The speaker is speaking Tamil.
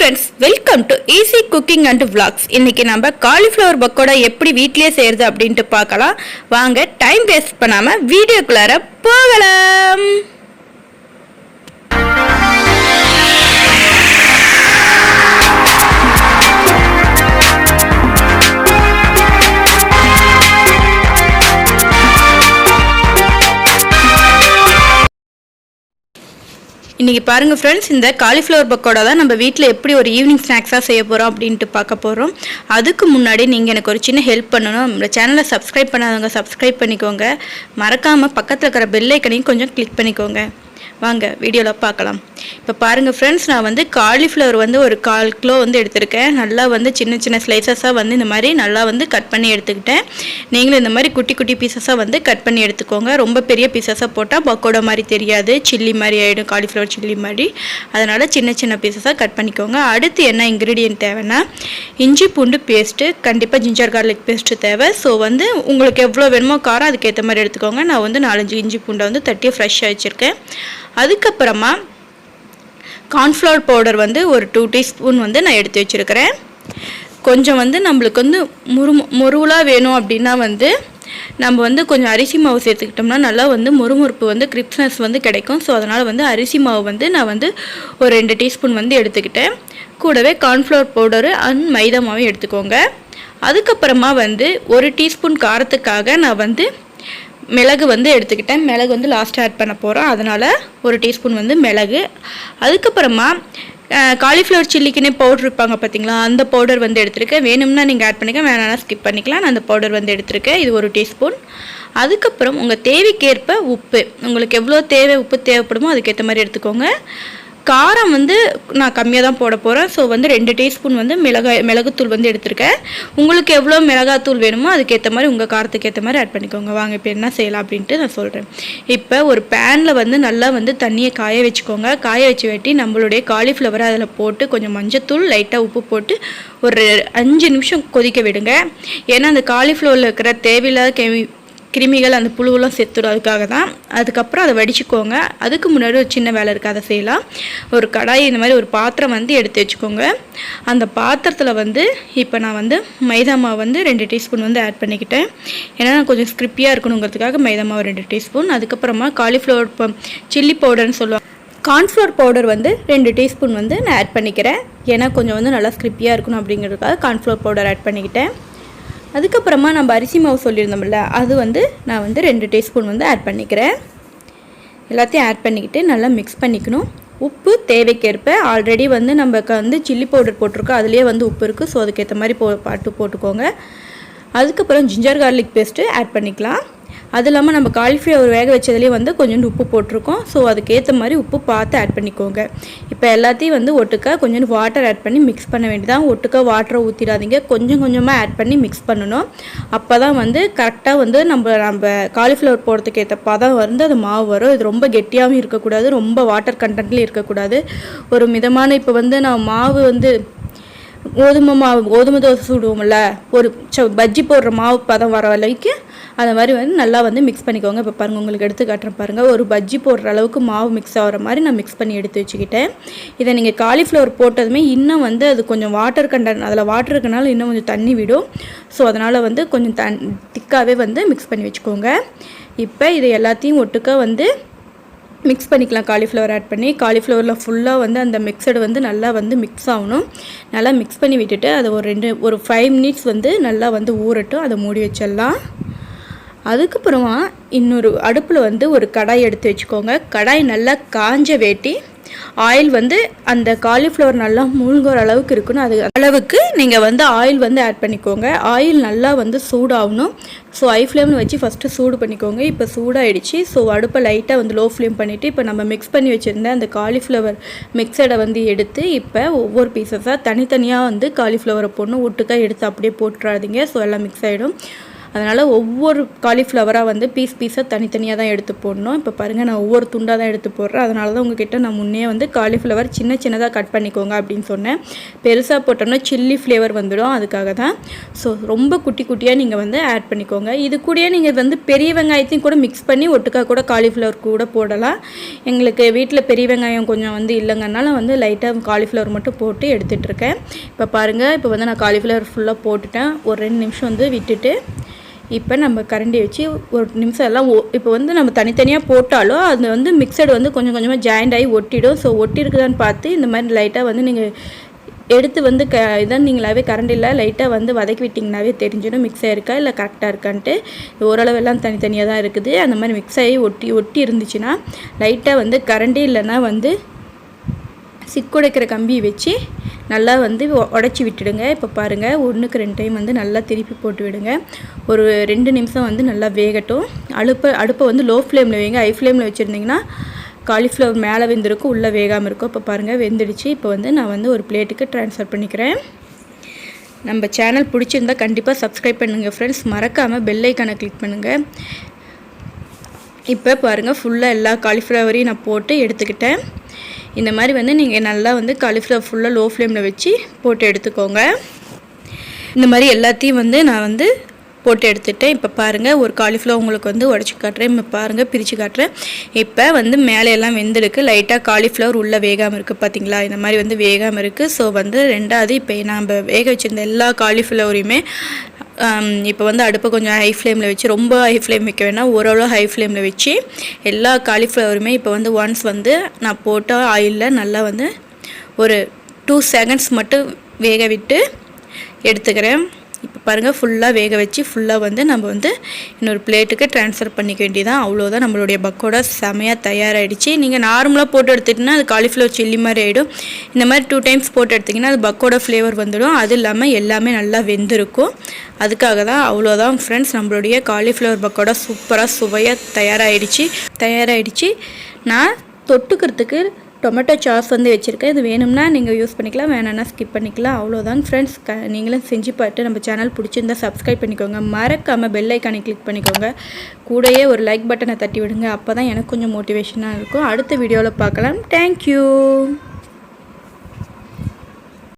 friends, welcome to easy cooking and vlogs. இன்னைக்கு நம்ம காலிஃப்ளவர் பக்கோடா எப்படி வீட்லயே செய்யறது அப்படினு பார்க்கலாம். வாங்க டைம் வேஸ்ட் பண்ணாம வீடியோக்குள்ள போகலாம். இன்றைக்கி பாருங்கள் ஃப்ரெண்ட்ஸ், இந்த காலிஃப்ளவர் பக்கோடா தான் நம்ம வீட்டில் எப்படி ஒரு ஈவினிங் ஸ்நாக்ஸாக செய்ய போகிறோம் அப்படின்ட்டு பார்க்க போகிறோம். அதுக்கு முன்னாடி நீங்கள் எனக்கு ஒரு சின்ன ஹெல்ப் பண்ணணும். நம்ம சேனலை சப்ஸ்கிரைப் பண்ணாதவங்க சப்ஸ்கிரைப் பண்ணிக்கோங்க. மறக்காமல் பக்கத்தில் இருக்கிற பெல் ஐக்கனையும் கொஞ்சம் கிளிக் பண்ணிக்கோங்க. வாங்க வீடியோவில் பார்க்கலாம். இப்போ பாருங்கள் ஃப்ரெண்ட்ஸ், நான் வந்து காலிஃப்ளவர் வந்து ஒரு 1/4 கிலோ வந்து எடுத்திருக்கேன். நல்லா வந்து சின்ன சின்ன ஸ்லைசஸாக வந்து இந்த மாதிரி நல்லா வந்து கட் பண்ணி எடுத்துக்கிட்டேன். நீங்களும் இந்த மாதிரி குட்டி குட்டி பீசஸாக வந்து கட் பண்ணி எடுத்துக்கோங்க. ரொம்ப பெரிய பீசஸாக போட்டால் பக்கோடா மாதிரி தெரியாது, சில்லி மாதிரி ஆகிடும், காலிஃப்ளவர் சில்லி மாதிரி. அதனால் சின்ன சின்ன பீசஸாக கட் பண்ணிக்கோங்க. அடுத்து என்ன இன்க்ரீடியன்ட் தேவைன்னா, இஞ்சி பூண்டு பேஸ்ட்டு, கண்டிப்பாக ஜிஞ்சர் கார்லிக் பேஸ்ட்டு தேவை. ஸோ வந்து உங்களுக்கு எவ்வளோ வேணுமோ காரம் அதுக்கேற்ற மாதிரி எடுத்துக்கோங்க. நான் வந்து 4-5 இஞ்சி பூண்டை வந்து தட்டி ஃப்ரெஷ்ஷாக வச்சுருக்கேன். அதுக்கப்புறமா கார்ன்ஃப்ளவர் பவுடர் வந்து ஒரு 2 டீஸ்பூன் வந்து நான் எடுத்து வச்சுருக்கிறேன். கொஞ்சம் வந்து நம்மளுக்கு வந்து முருவலாக வேணும் அப்படின்னா வந்து நம்ம வந்து கொஞ்சம் அரிசி மாவு சேர்த்துக்கிட்டோம்னா நல்லா வந்து முறுமுறுப்பு வந்து கிரிப்ஸ்னஸ் வந்து கிடைக்கும். ஸோ அதனால் வந்து அரிசி மாவு வந்து நான் வந்து ஒரு 2 டீஸ்பூன் வந்து எடுத்துக்கிட்டேன். கூடவே கார்ன்ஃப்ளவர் பவுடரு அண்ட் மைதா மாவும் எடுத்துக்கோங்க. அதுக்கப்புறமா வந்து 1 டீஸ்பூன் காரத்துக்காக நான் வந்து மிளகு வந்து எடுத்துக்கிட்டேன். மிளகு வந்து லாஸ்ட்டாக ஆட் பண்ண போகிறோம், அதனால் 1 டீஸ்பூன் வந்து மிளகு. அதுக்கப்புறமா காலிஃப்ளவர் சில்லிக்குன்னே பவுடர் இருப்பாங்க பார்த்தீங்களா, அந்த பவுடர் வந்து எடுத்துருக்கேன். வேணும்னா நீங்கள் ஆட் பண்ணிக்க, வேணாம்னா ஸ்கிப் பண்ணிக்கலாம். நான் அந்த பவுடர் வந்து எடுத்துருக்கேன். இது 1 டீஸ்பூன். அதுக்கப்புறம் உங்கள் தேவைக்கேற்ப உப்பு, உங்களுக்கு எவ்வளோ உப்பு தேவைப்படுமோ அதுக்கேற்ற மாதிரி எடுத்துக்கோங்க. காரம் வந்து நான் கம்மியாக தான் போட போகிறேன். ஸோ வந்து 2 டீஸ்பூன் வந்து மிளகுத்தூள் வந்து எடுத்திருக்கேன். உங்களுக்கு எவ்வளோ மிளகாத்தூள் வேணுமோ அதுக்கேற்ற மாதிரி உங்கள் காரத்துக்கு ஏற்ற மாதிரி ஆட் பண்ணிக்கோங்க. வாங்க இப்போ என்ன செய்யலாம் அப்படின்ட்டு நான் சொல்கிறேன். இப்போ ஒரு பேனில் வந்து நல்லா வந்து தண்ணியை காய வச்சுக்கோங்க. காய வச்சு வெட்டி நம்மளுடைய காலிஃப்ளவரை அதில் போட்டு கொஞ்சம் மஞ்சத்தூள், லைட்டாக உப்பு போட்டு ஒரு 5 நிமிஷம் கொதிக்க விடுங்க. ஏன்னா அந்த காலிஃப்ளவரில் இருக்கிற தேவையில்லாத கிருமிகள் அந்த புழுவெல்லாம் செத்துடும், அதுக்காக தான். அதுக்கப்புறம் அதை வடிச்சுக்கோங்க. அதுக்கு முன்னாடி ஒரு சின்ன வேலை இருக்குது, அதை செய்யலாம். ஒரு கடாய் இந்த மாதிரி ஒரு பாத்திரம் வந்து எடுத்து வச்சுக்கோங்க. அந்த பாத்திரத்தில் வந்து இப்போ நான் வந்து மைதா மாவு வந்து 2 டீஸ்பூன் வந்து ஆட் பண்ணிக்கிட்டேன். ஏன்னா நான் கொஞ்சம் ஸ்கிரிப்பியாக இருக்கணுங்கிறதுக்காக மைதா மாவு 2 டீஸ்பூன். அதுக்கப்புறமா காலிஃப்ளவர் சில்லி பவுடர்னு சொல்லுவாங்க, கார்ன்ஃப்ளவர் பவுடர் வந்து 2 டீஸ்பூன் வந்து நான் ஆட் பண்ணிக்கிறேன். ஏன்னா கொஞ்சம் வந்து நல்லா ஸ்கிரிப்பியாக இருக்கணும் அப்படிங்கிறதுக்காக கார்ன்ஃப்ளவர் பவுடர் ஆட் பண்ணிக்கிட்டேன். அதுக்கப்புறமா நம்ம அரிசி மாவு சொல்லியிருந்தோம்ல, அது வந்து நான் வந்து 2 டீஸ்பூன் வந்து ஆட் பண்ணிக்கிறேன். எல்லாத்தையும் ஆட் பண்ணிக்கிட்டு நல்லா மிக்ஸ் பண்ணிக்கணும். உப்பு தேவைக்கேற்ப, ஆல்ரெடி வந்து நம்ம வந்து சில்லி பவுடர் போட்டிருக்கோம், அதுலேயே வந்து உப்பு இருக்குது. ஸோ அதுக்கேற்ற மாதிரி போட்டுக்கோங்க. அதுக்கப்புறம் ஜிஞ்சர் கார்லிக் பேஸ்ட்டு ஆட் பண்ணிக்கலாம். அது இல்லாமல் நம்ம காலிஃப்ளவர் வேக வச்சதுலேயே வந்து கொஞ்சோண்டு உப்பு போட்டிருக்கோம். ஸோ அதுக்கேற்ற மாதிரி உப்பு பார்த்து ஆட் பண்ணிக்கோங்க. இப்போ எல்லாத்தையும் வந்து ஒட்டுக்கா கொஞ்சோண்டு வாட்டர் ஆட் பண்ணி மிக்ஸ் பண்ண வேண்டியதான். ஒட்டுக்கா வாட்டரை ஊற்றிடாதீங்க, கொஞ்சம் கொஞ்சமாக ஆட் பண்ணி மிக்ஸ் பண்ணணும். அப்போ தான் வந்து கரெக்டாக வந்து நம்ம காலிஃப்ளவர் போடுறதுக்கு ஏற்ற பதம் வந்து அது மாவு வரும். இது ரொம்ப கெட்டியாகவும் இருக்கக்கூடாது, ரொம்ப வாட்டர் கண்டென்ட்லேயும் இருக்கக்கூடாது. ஒரு மிதமான, இப்போ வந்து நான் மாவு வந்து கோதுமை தோசை சுடுவோம்ல, ஒரு பஜ்ஜி போடுற மாவு பதம் வர வரைக்கும் அதை மாதிரி வந்து நல்லா வந்து மிக்ஸ் பண்ணிக்கோங்க. இப்போ பாருங்கள், உங்களுக்கு எடுத்து காட்டுறேன் பாருங்கள். ஒரு பஜ்ஜி போடுற அளவுக்கு மாவு மிக்ஸ் ஆகிற மாதிரி நான் மிக்ஸ் பண்ணி எடுத்து வச்சுக்கிட்டேன். இதை நீங்கள் காலிஃப்ளவர் போட்டதுமே இன்னும் வந்து அது கொஞ்சம் வாட்டர் கண்டென்ட், அதில் வாட்டர் இருக்கனால இன்னும் கொஞ்சம் தண்ணி விடும். ஸோ அதனால் வந்து கொஞ்சம் திக்காகவே வந்து மிக்ஸ் பண்ணி வச்சுக்கோங்க. இப்போ இது எல்லாத்தையும் ஒட்டுக்கா வந்து மிக்ஸ் பண்ணிக்கலாம். காலிஃப்ளவர் ஆட் பண்ணி காலிஃப்ளவரில் ஃபுல்லாக வந்து அந்த மிக்சடு வந்து நல்லா வந்து மிக்ஸ் ஆகணும். நல்லா மிக்ஸ் பண்ணி விட்டுட்டு அதை ஒரு 5 மினிட்ஸ் வந்து நல்லா வந்து ஊறட்டும். அதை மூடி வச்சிடலாம். அதுக்கப்புறமா இன்னொரு அடுப்பில் வந்து ஒரு கடாய் எடுத்து வச்சுக்கோங்க. கடாய் நல்லா காஞ்ச வேட்டி ஆயில் வந்து அந்த காலிஃப்ளவர் நல்லா மூழ்கிற அளவுக்கு இருக்கணும். அது அளவுக்கு நீங்கள் வந்து ஆயில் வந்து ஆட் பண்ணிக்கோங்க. ஆயில் நல்லா வந்து சூடாகணும். ஸோ ஹை ஃப்ளேமில் வச்சு ஃபஸ்ட்டு சூடு பண்ணிக்கோங்க. இப்போ சூடாகிடுச்சு. ஸோ அடுப்பை லைட்டாக வந்து லோ ஃப்ளேம் பண்ணிவிட்டு இப்போ நம்ம மிக்ஸ் பண்ணி வச்சுருந்த அந்த காலிஃப்ளவர் மிக்சடை வந்து எடுத்து இப்போ ஒவ்வொரு பீசஸாக தனித்தனியாக வந்து காலிஃப்ளவரை போடணும். ஒட்டுக்காக எடுத்து அப்படியே போட்டுறாதீங்க. ஸோ எல்லாம் மிக்ஸ் ஆகிடும். அதனால் ஒவ்வொரு காலிஃப்ளவராக வந்து பீஸாக தனித்தனியாக தான் எடுத்து போடணும். இப்போ பாருங்கள் நான் ஒவ்வொரு துண்டாக தான் எடுத்து போடுறேன். அதனால தான் உங்ககிட்ட நான் முன்னே வந்து காலிஃப்ளவர் சின்னதாக கட் பண்ணிக்கோங்க அப்படின்னு சொன்னேன். பெருசாக போட்டோம்னா சில்லி ஃப்ளேவர் வந்துடும், அதுக்காக தான். ஸோ ரொம்ப குட்டி குட்டியாக நீங்கள் வந்து ஆட் பண்ணிக்கோங்க. இது கூடயே நீங்கள் வந்து பெரிய வெங்காயத்தையும் கூட மிக்ஸ் பண்ணி ஒட்டுக்கா கூட காலிஃப்ளவர் கூட போடலாம். எங்களுக்கு வீட்டில் பெரிய வெங்காயம் கொஞ்சம் வந்து இல்லைங்கனால வந்து லைட்டாக காலிஃப்ளவர் மட்டும் போட்டு எடுத்துகிட்ருக்கேன். இப்போ பாருங்கள், இப்போ வந்து நான் காலிஃப்ளவர் ஃபுல்லாக போட்டுட்டேன். ஒரு 2 நிமிஷம் வந்து விட்டுட்டு இப்போ நம்ம கரண்டி வச்சு ஒரு நிமிஷம் எல்லாம் இப்போ வந்து நம்ம தனித்தனியாக போட்டாலும் அது வந்து மிக்சடு வந்து கொஞ்சம் கொஞ்சமாக ஜாயிண்ட் ஆகி ஒட்டிடும். ஸோ ஒட்டிருக்குதான்னு பார்த்து இந்த மாதிரி லைட்டாக வந்து நீங்கள் எடுத்து வந்து இதான் நீங்களாவே கரண்டில் லைட்டாக வந்து வதக்கி விட்டிங்கனாவே தெரிஞ்சிடும் மிக்ஸ் ஆகிருக்கா இல்லை கரெக்டாக இருக்கான்ட்டு. ஓரளவு எல்லாம் தனித்தனியாக தான் இருக்குது. அந்த மாதிரி மிக்ஸ் ஆகி ஒட்டி இருந்துச்சுன்னா லைட்டாக வந்து கரண்டி இல்லைன்னா வந்து சிக்குடைக்கிற கம்பி வச்சு நல்லா வந்து உடச்சி விட்டுடுங்க. இப்போ பாருங்கள், 1க்கு 2 டைம் வந்து நல்லா திருப்பி போட்டு விடுங்க. ஒரு 2 நிமிஷம் வந்து நல்லா வேகட்டும். அடுப்பை வந்து லோ ஃப்ளேமில் வைங்க. ஹை ஃப்ளேமில் வச்சுருந்திங்கன்னா காலிஃப்ளவர் மேலே வெந்திருக்கும், உள்ளே வேகாமல் இருக்கும். இப்போ பாருங்கள் வெந்துடுச்சு. இப்போ வந்து நான் வந்து ஒரு பிளேட்டுக்கு ட்ரான்ஸ்ஃபர் பண்ணிக்கிறேன். நம்ம சேனல் பிடிச்சிருந்தா கண்டிப்பாக சப்ஸ்கிரைப் பண்ணுங்கள் ஃப்ரெண்ட்ஸ். மறக்காமல் பெல் ஐக்கானை கிளிக் பண்ணுங்கள். இப்போ பாருங்கள், ஃபுல்லாக எல்லா காலிஃப்ளவரையும் நான் போட்டு எடுத்துக்கிட்டேன். இந்த மாதிரி வந்து நீங்கள் நல்லா வந்து காலிஃப்ளவர் ஃபுல்லாக லோ ஃப்ளேமில் வச்சு போட்டு எடுத்துக்கோங்க. இந்த மாதிரி எல்லாத்தையும் வந்து நான் வந்து போட்டு எடுத்துட்டேன். இப்போ பாருங்கள், ஒரு காலிஃப்ளவர் உங்களுக்கு வந்து உடச்சி காட்டுறேன். இப்போ பாருங்கள், பிரித்து காட்டுறேன். இப்போ வந்து மேலே எல்லாம் வெந்திருக்கு. லைட்டாக காலிஃப்ளவர் உள்ளே வேகாமல் இருக்குது பார்த்தீங்களா? இந்த மாதிரி வந்து வேகாமல் இருக்குது. ஸோ வந்து ரெண்டாவது இப்போ நம்ம வேக வச்சுருந்த எல்லா காலிஃப்ளவரையுமே இப்போ வந்து அடுப்பை கொஞ்சம் ஹை ஃப்ளேமில் வச்சு, ரொம்ப ஹை ஃப்ளேம் வைக்க வேணாம், ஓரளவு ஹை ஃப்ளேமில் வச்சு எல்லா காலிஃப்ளவருமே இப்போ வந்து ஒன்ஸ் வந்து நான் போட்ட ஆயிலில் நல்லா வந்து ஒரு 2 செகண்ட்ஸ் மட்டும் வேக விட்டு எடுத்துக்கிறேன். இப்போ பாருங்கள், ஃபுல்லாக வேக வச்சு ஃபுல்லாக வந்து நம்ம வந்து இன்னொரு பிளேட்டுக்கு ட்ரான்ஸ்ஃபர் பண்ணிக்க வேண்டியதான். அவ்வளோதான், நம்மளுடைய பக்கோடா செமையாக தயாராகிடுச்சு. நீங்கள் நார்மலாக போட்டு எடுத்துட்டிங்கன்னா அது காலிஃப்ளவர் சில்லி மாதிரி ஆகிடும். இந்த மாதிரி 2 டைம்ஸ் போட்டு எடுத்திங்கன்னா அது பக்கோடா ஃப்ளேவர் வந்துடும். அது இல்லாமல் எல்லாமே நல்லா வெந்திருக்கும். அதுக்காக தான். அவ்வளோதான் ஃப்ரெண்ட்ஸ், நம்மளுடைய காலிஃப்ளவர் பக்கோடா சூப்பராக சுவையாக தயாராகிடுச்சு. நான் தொட்டுக்கிறதுக்கு டொமேட்டோ சாஸ் வந்து வச்சுருக்கேன். இது வேணும்னா நீங்கள் யூஸ் பண்ணிக்கலாம், வேணும்னா ஸ்கிப் பண்ணிக்கலாம். அவ்வளோதான் ஃப்ரெண்ட்ஸ். நீங்களும் செஞ்சு பார்த்து நம்ம சேனல் பிடிச்சிருந்தா சப்ஸ்கிரைப் பண்ணிக்கோங்க. மறக்காமல் பெல் ஐக்கானை கிளிக் பண்ணிக்கோங்க. கூடயே ஒரு லைக் பட்டனை தட்டி விடுங்க. அப்போ தான் எனக்கு கொஞ்சம் மோட்டிவேஷனாக இருக்கும். அடுத்த வீடியோவில் பார்க்கலாம். தேங்க்யூ.